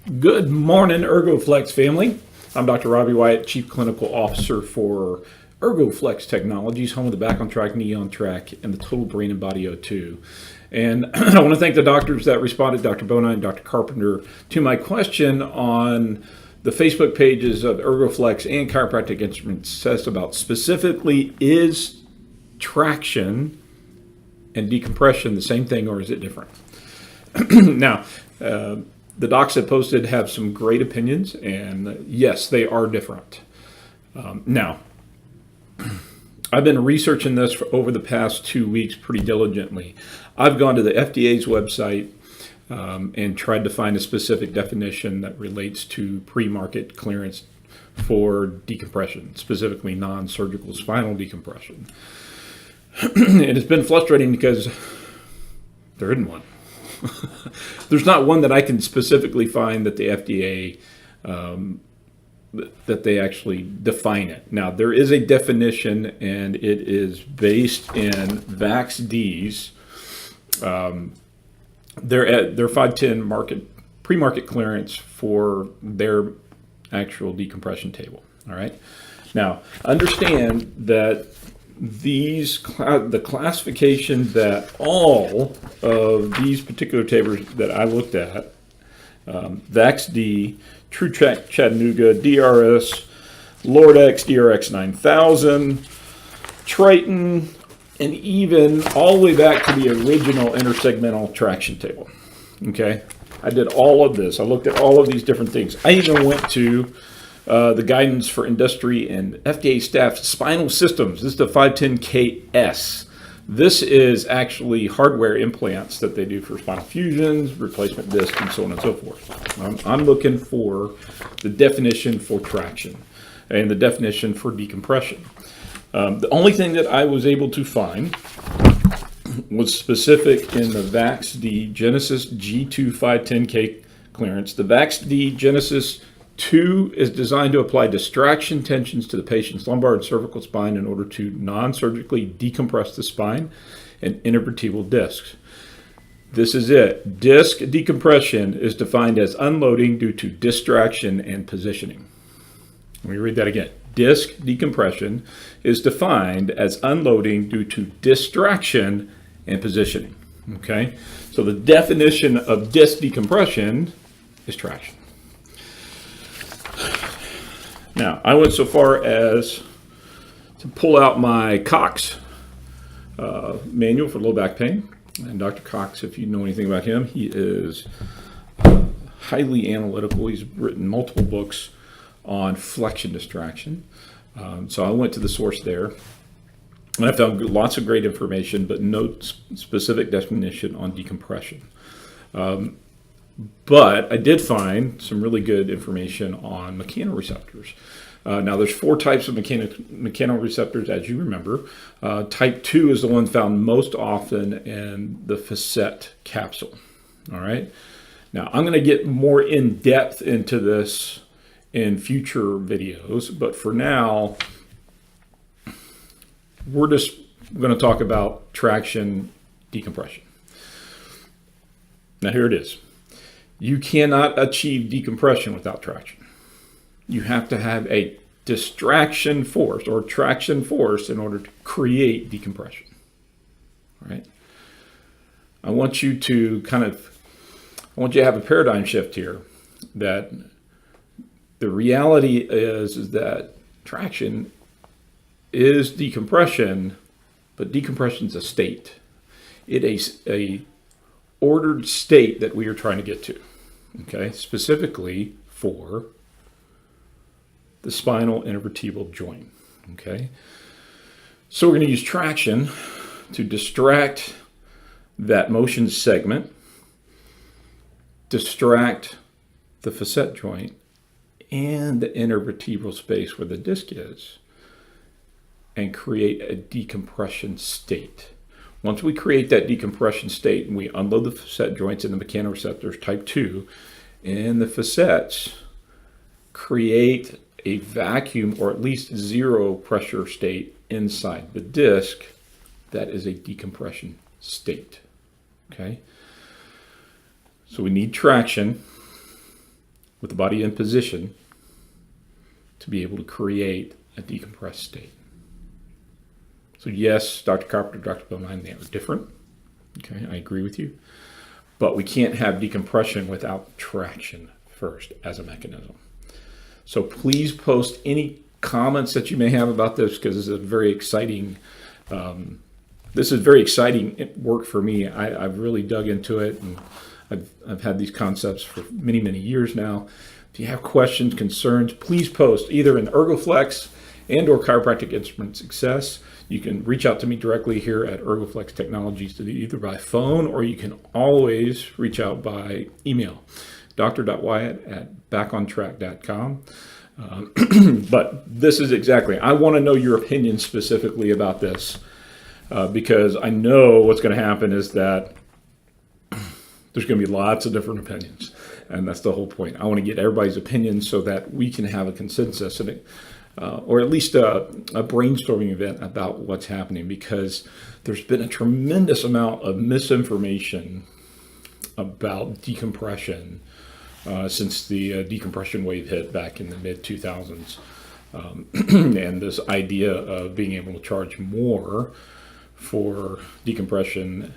Good morning, Ergo Flex family. I'm Dr. Robbie Wyatt, Chief Clinical Officer for Ergo Flex Technologies, home of the Back On Trac, Knee On Trac, and the Total Brain and Body O2. And I want to thank the doctors that responded, Dr. Bona and Dr. Carpenter, to my question on the Facebook pages of Ergo Flex and Chiropractic Instruments Test about specifically, is traction and decompression the same thing or is it different? Now, the docs that posted have some great opinions, and yes, they are different. Now, I've been researching this for over the past 2 weeks pretty diligently. I've gone to the FDA's website and tried to find a specific definition that relates to pre-market clearance for decompression, specifically non-surgical spinal decompression. It has been frustrating because there isn't one. There's not one that I can specifically find that the FDA, that they actually define it. Now, there is a definition, and it is based in VAX-D's. They're at their 510 pre-market clearance for their actual decompression table. All right. Now, understand that the classification that all of these particular tables that I looked at, VAX-D, True Track Chattanooga, DRS, Lord-X, DRX 9000, Triton, and even all the way back to the original intersegmental traction table. Okay, I did all of this. I looked at all of these different things. I even went to the guidance for industry and FDA staff spinal systems. This is the 510KS. This is actually hardware implants that they do for spinal fusions, replacement disc, and so on and so forth. I'm looking for the definition for traction and the definition for decompression. The only thing that I was able to find was specific in the VAX-D Genesis G2 510K clearance. The VAX-D Genesis 2 is designed to apply distraction tensions to the patient's lumbar and cervical spine in order to non-surgically decompress the spine and intervertebral discs. This is it. Disc decompression is defined as unloading due to distraction and positioning. Let me read that again. Disc decompression is defined as unloading due to distraction and positioning. Okay? So the definition of disc decompression is traction. Now, I went so far as to pull out my Cox manual for low back pain. And Dr. Cox, if you know anything about him, he is highly analytical. He's written multiple books on flexion distraction. So I went to the source there. And I found lots of great information, but no specific definition on decompression. But I did find some really good information on mechanoreceptors. Now, there's 4 types of mechanoreceptors, as you remember. Type 2 is the one found most often in the facet capsule. All right. Now, I'm going to get more in depth into this in future videos, but for now, we're just going to talk about traction decompression. Now, here it is. You cannot achieve decompression without traction. You have to have a distraction force or traction force in order to create decompression. All right. I want you to have a paradigm shift here, that the reality is that traction is decompression, but decompression is a state. It is a ordered state that we are trying to get to, okay, specifically for the spinal intervertebral joint, okay? So we're going to use traction to distract that motion segment, distract the facet joint, and the intervertebral space where the disc is, and create a decompression state. Once we create that decompression state and we unload the facet joints and the mechanoreceptors type 2, and the facets create a vacuum or at least zero pressure state inside the disc, that is a decompression state. Okay? So we need traction with the body in position to be able to create a decompressed state. So yes, Dr. Carpenter, Dr. Billline, they are different. Okay, I agree with you. But we can't have decompression without traction first as a mechanism. So please post any comments that you may have about this, because this is a very exciting work for me. I've really dug into it, and I've had these concepts for many, many years now. If you have questions, concerns, please post either in Ergo Flex and or Chiropractic Instrument Success. You can reach out to me directly here at Ergo Flex Technologies, either by phone, or you can always reach out by email, dr.wyatt@backontrac.com. But this is exactly, I want to know your opinion specifically about this, because I know what's going to happen is that there's going to be lots of different opinions. And that's the whole point. I want to get everybody's opinion so that we can have a consensus, and or at least a brainstorming event about what's happening, because there's been a tremendous amount of misinformation about decompression since the decompression wave hit back in the mid-2000s. And this idea of being able to charge more for decompression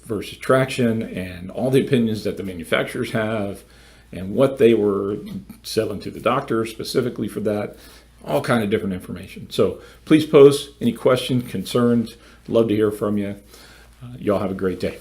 versus traction, and all the opinions that the manufacturers have, and what they were selling to the doctors specifically for that, all kind of different information. So please post any questions, concerns. Love to hear from you. Y'all have a great day.